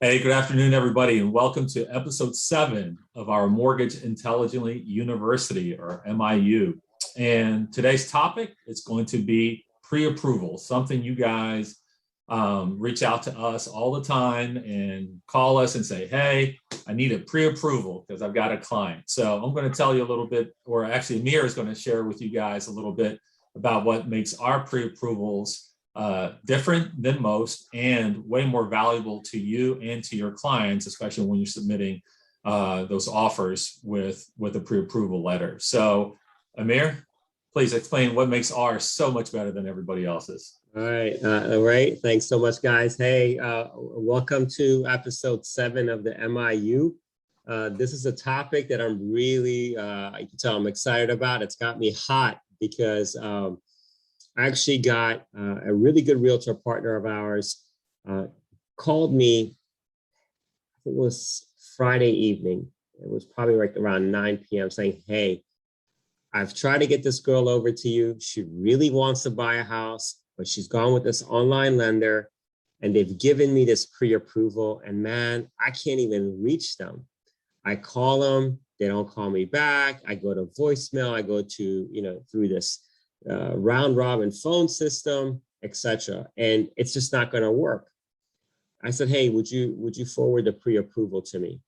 Hey, good afternoon, everybody, and welcome to episode 7 of our Mortgage Intelligently University, or MIU. And today's topic is going to be pre-approval, something you guys reach out to us all the time and call us and say, hey, I need a pre-approval because I've got a client. So I'm going to tell you a little bit, or actually Amir is going to share with you guys a little bit about what makes our pre-approvals different than most and way more valuable to you and to your clients, especially when you're submitting those offers with a pre-approval letter. So Amir, please explain what makes ours so much better than everybody else's. All right. Thanks so much, guys. Hey, welcome to episode 7 of the MIU. This is a topic that I'm really, you can tell I'm excited about. It's got me hot because I actually got a really good realtor partner of ours called me. I think it was Friday evening. It was probably like around 9 p.m. saying, hey, I've tried to get this girl over to you. She really wants to buy a house, but she's gone with this online lender and they've given me this pre-approval. And man, I can't even reach them. I call them, they don't call me back. I go to voicemail, I go to, through this round robin phone system, etc. And it's just not going to work. I said, hey, would you forward the pre-approval to me?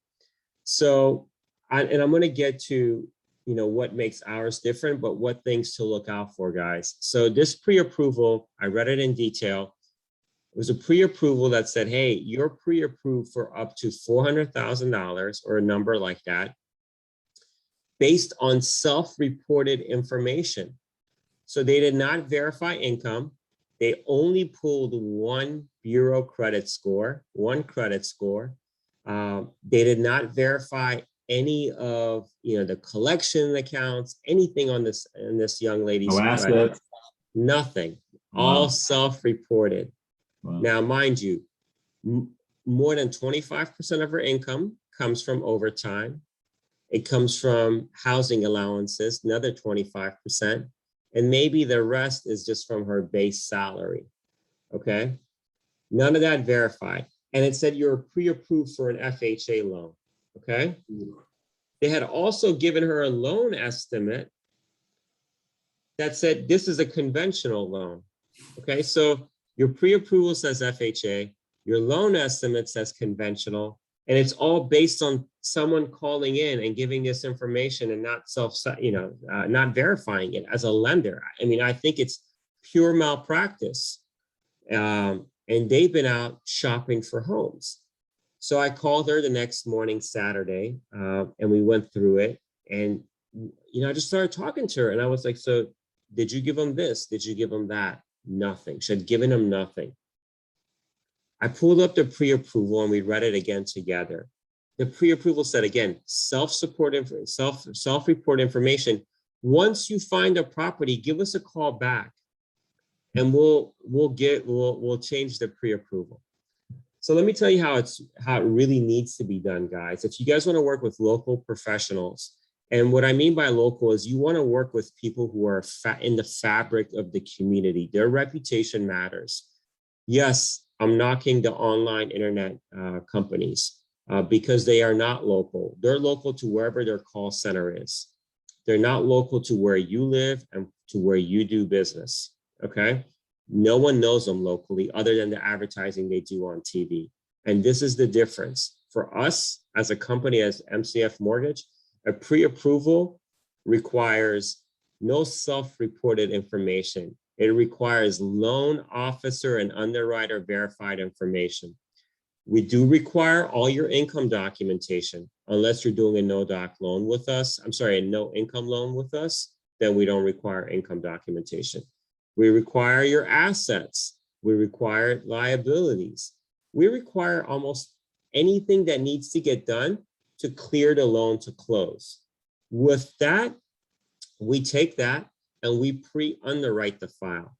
So, I'm going to get to, what makes ours different, but what things to look out for, guys. So this pre-approval, I read it in detail. It was a pre-approval that said, hey, you're pre-approved for up to $400,000 or a number like that based on self-reported information. So they did not verify income. They only pulled one bureau credit score, one credit score. They did not verify any of the collection accounts, anything on this young lady's credit. Nothing. Wow. All self-reported. Wow. Now, mind you, more than 25% of her income comes from overtime. It comes from housing allowances, another 25%. And maybe the rest is just from her base salary, okay? None of that verified. And it said you're pre-approved for an FHA loan, okay? They had also given her a loan estimate that said this is a conventional loan, okay? So your pre-approval says FHA, your loan estimate says conventional, and it's all based on someone calling in and giving this information and not not verifying it as a lender. I mean, I think it's pure malpractice. And they've been out shopping for homes. So I called her the next morning, Saturday, and we went through it. And, I just started talking to her and I was like, so did you give them this? Did you give them that? Nothing. She had given them nothing. I pulled up the pre-approval and we read it again together. The pre-approval said, again, self-report information. Once you find a property, give us a call back and we'll change the pre-approval. So let me tell you how it really needs to be done, guys. If you guys want to work with local professionals, and what I mean by local is you want to work with people who are in the fabric of the community. Their reputation matters. Yes, I'm knocking the online internet companies because they are not local. They're local to wherever their call center is. They're not local to where you live and to where you do business, okay? No one knows them locally other than the advertising they do on TV. And this is the difference. For us as a company, as MCF Mortgage, a pre-approval requires no self-reported information. It requires loan officer and underwriter verified information. We do require all your income documentation, unless you're doing a no-doc loan with us. I'm sorry, a no-income loan with us, then we don't require income documentation. We require your assets. We require liabilities. We require almost anything that needs to get done to clear the loan to close. With that, we take that and we pre-underwrite the file.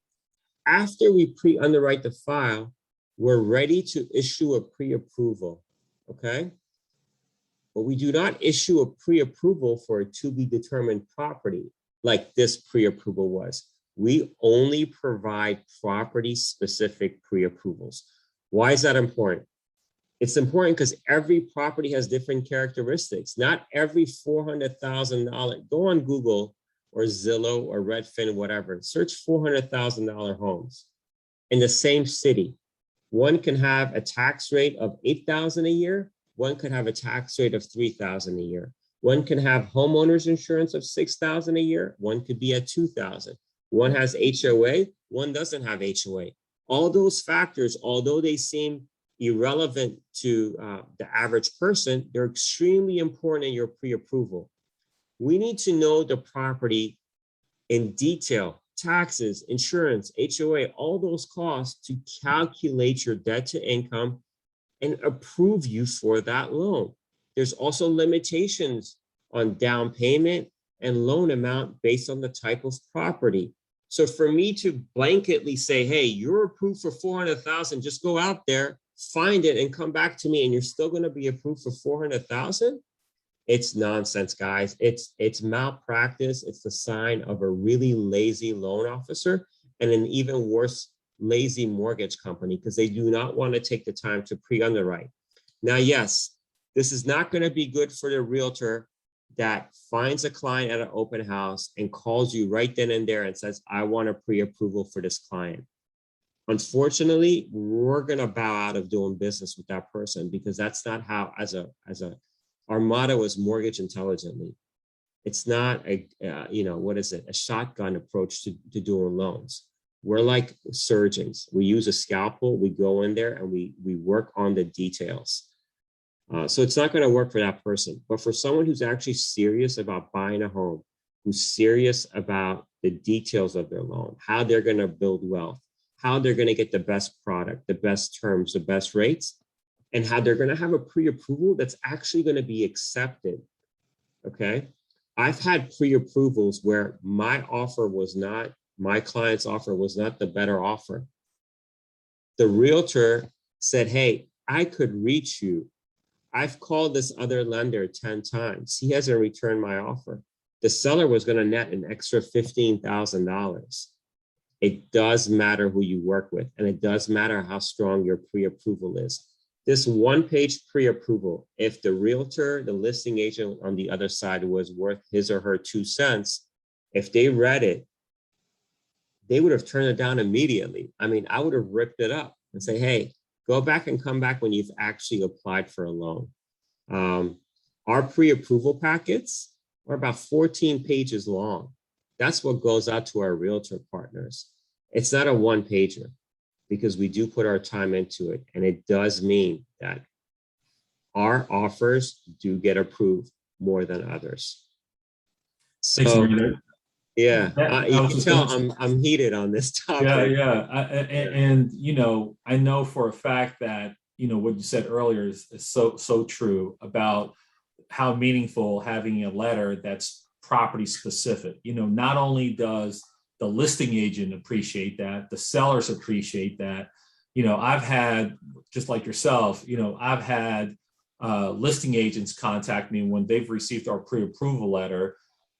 After we pre-underwrite the file, we're ready to issue a pre-approval, okay? But we do not issue a pre-approval for a to-be-determined property like this pre-approval was. We only provide property-specific pre-approvals. Why is that important? It's important because every property has different characteristics. Not every $400,000, go on Google or Zillow or Redfin, whatever, search $400,000 homes in the same city. One can have a tax rate of $8,000 a year. One could have a tax rate of $3,000 a year. One can have homeowners insurance of $6,000 a year. One could be at $2,000. One has HOA. One doesn't have HOA. All those factors, although they seem irrelevant to the average person, they're extremely important in your pre-approval. We need to know the property in detail, taxes, insurance, HOA, all those costs to calculate your debt to income and approve you for that loan. There's also limitations on down payment and loan amount based on the type of property. So for me to blanketly say, hey, you're approved for 400,000, just go out there, find it and come back to me and you're still going to be approved for 400,000. It's nonsense, guys. It's malpractice. It's the sign of a really lazy loan officer and an even worse, lazy mortgage company because they do not want to take the time to pre-underwrite. Now, yes, this is not going to be good for the realtor that finds a client at an open house and calls you right then and there and says, I want a pre-approval for this client. Unfortunately, we're going to bow out of doing business with that person because that's not how, our motto is mortgage intelligently. It's not a shotgun approach to doing loans. We're like surgeons. We use a scalpel, we go in there and we work on the details. So it's not going to work for that person, but for someone who's actually serious about buying a home, who's serious about the details of their loan, how they're going to build wealth, how they're going to get the best product, the best terms, the best rates, and how they're going to have a pre-approval that's actually going to be accepted, okay? I've had pre-approvals where my client's offer was not the better offer. The realtor said, hey, I could reach you. I've called this other lender 10 times. He hasn't returned my offer. The seller was going to net an extra $15,000. It does matter who you work with, and it does matter how strong your pre-approval is. This one-page pre-approval, if the realtor, the listing agent on the other side was worth his or her 2 cents, if they read it, they would have turned it down immediately. I mean, I would have ripped it up and say, hey, go back and come back when you've actually applied for a loan. Our pre-approval packets are about 14 pages long. That's what goes out to our realtor partners. It's not a one-pager because we do put our time into it. And it does mean that our offers do get approved more than others. So, yeah, you can tell I'm heated on this topic. And I know for a fact that, what you said earlier is so true about how meaningful having a letter that's property specific. Not only does the listing agent appreciate that, the sellers appreciate that. I've had, just like yourself, I've had listing agents contact me when they've received our pre-approval letter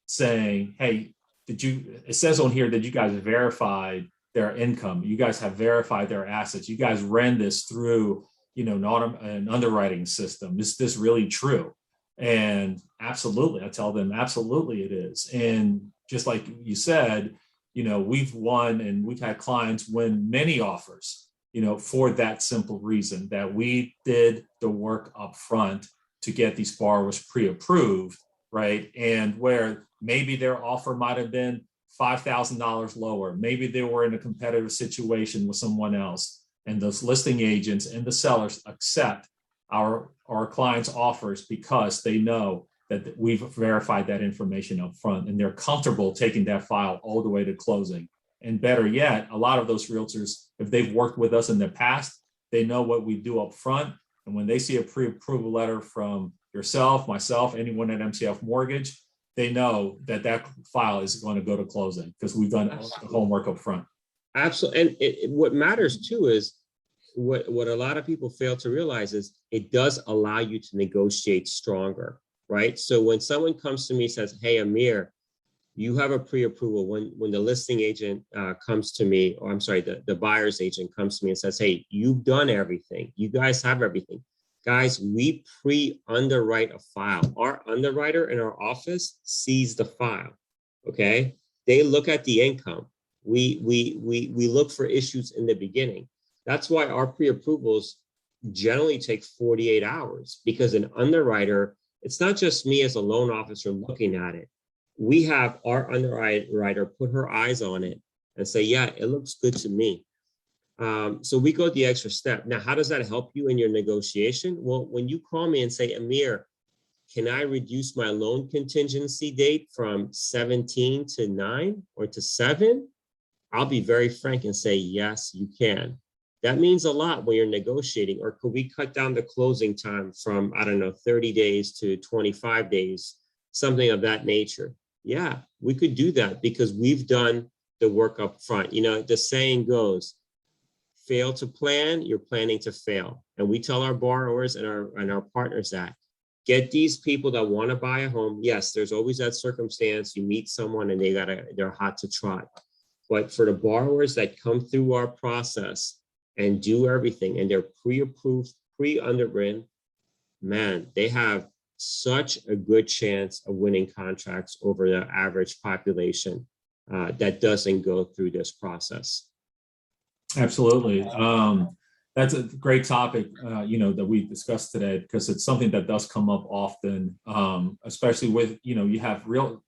saying, hey, it says on here that you guys verified their income. You guys have verified their assets. You guys ran this through, an underwriting system. Is this really true? And absolutely, I tell them, absolutely it is. And just like you said, we've won and we've had clients win many offers, for that simple reason that we did the work up front to get these borrowers pre-approved, right? And where maybe their offer might have been $5,000 lower. Maybe they were in a competitive situation with someone else, and those listing agents and the sellers accept our clients' offers because they know that we've verified that information up front and they're comfortable taking that file all the way to closing. And better yet, a lot of those realtors, if they've worked with us in the past, they know what we do up front. And when they see a pre-approval letter from yourself, myself, anyone at MCF Mortgage, they know that file is going to go to closing because we've done the homework up front. Absolutely. And what matters too is what a lot of people fail to realize is it does allow you to negotiate stronger, right? So when someone comes to me and says, hey, Amir, you have a pre-approval. When the listing agent comes to me, or I'm sorry, the buyer's agent comes to me and says, hey, you've done everything. You guys have everything. Guys, we pre-underwrite a file. Our underwriter in our office sees the file, okay? They look at the income. We look for issues in the beginning. That's why our pre-approvals generally take 48 hours, because an underwriter, it's not just me as a loan officer looking at it. We have our underwriter put her eyes on it and say, yeah, it looks good to me. So we go the extra step. Now, how does that help you in your negotiation? Well, when you call me and say, Amir, can I reduce my loan contingency date from 17 to 9 or to 7? I'll be very frank and say, yes, you can. That means a lot when you're negotiating. Or could we cut down the closing time from, I don't know, 30 days to 25 days, something of that nature? Yeah, we could do that because we've done the work up front. You know, the saying goes, fail to plan, you're planning to fail. And we tell our borrowers and our partners that get these people that want to buy a home. Yes, there's always that circumstance. You meet someone and they're hot to trot. But for the borrowers that come through our process and do everything and they're pre-approved, pre-underwritten, man, they have such a good chance of winning contracts over the average population that doesn't go through this process. Absolutely. That's a great topic, that we discussed today, because it's something that does come up often, especially with, you have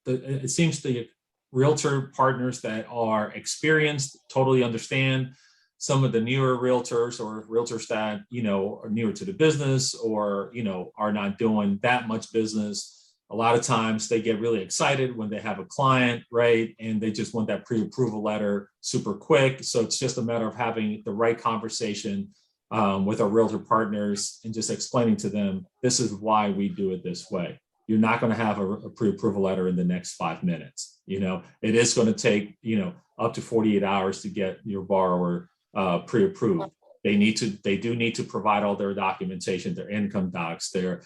it seems the realtor partners that are experienced totally understand. Some of the newer realtors or realtors that, are newer to the business or, are not doing that much business. A lot of times they get really excited when they have a client, right? And they just want that pre-approval letter super quick. So it's just a matter of having the right conversation with our realtor partners and just explaining to them, this is why we do it this way. You're not going to have a pre-approval letter in the next 5 minutes. It is going to take, up to 48 hours to get your borrower pre-approved. They do need to provide all their documentation, their income docs, their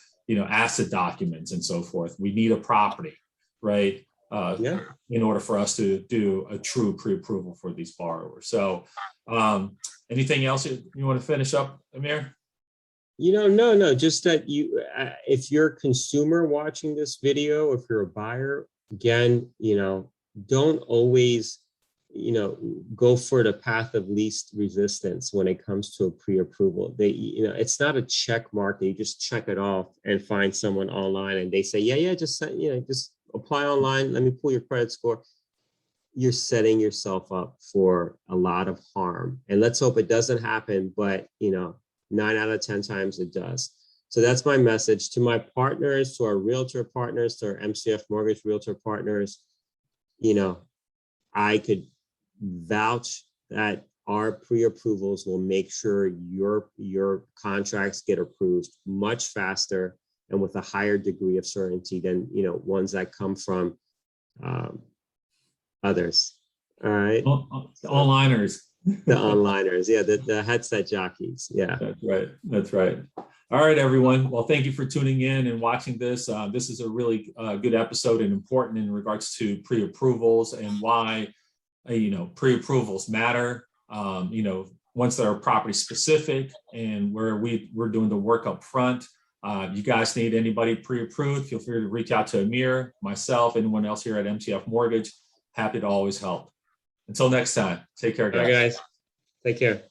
asset documents and so forth. We need a property, right? In order for us to do a true pre-approval for these borrowers. So anything else you want to finish up, Amir? No, just that if you're a consumer watching this video, if you're a buyer, again, don't always, go for the path of least resistance when it comes to a pre-approval. It's not a check mark that you just check it off and find someone online and they say, yeah, just apply online. Let me pull your credit score. You're setting yourself up for a lot of harm. And let's hope it doesn't happen, but 9 out of 10 times it does. So that's my message to my partners, to our realtor partners, to our MCF Mortgage Realtor partners. I could vouch that our pre-approvals will make sure your contracts get approved much faster and with a higher degree of certainty than ones that come from others. All right, the onliners. The onliners, yeah, the headset jockeys. Yeah, that's right. All right, everyone. Well, thank you for tuning in and watching this. This is a really good episode and important in regards to pre-approvals and why pre-approvals matter, once they're property specific and where we're doing the work up front. You guys need anybody pre-approved, feel free to reach out to Amir, myself, anyone else here at MCF Mortgage. Happy to always help. Until next time, take care, guys. All right, guys. Take care.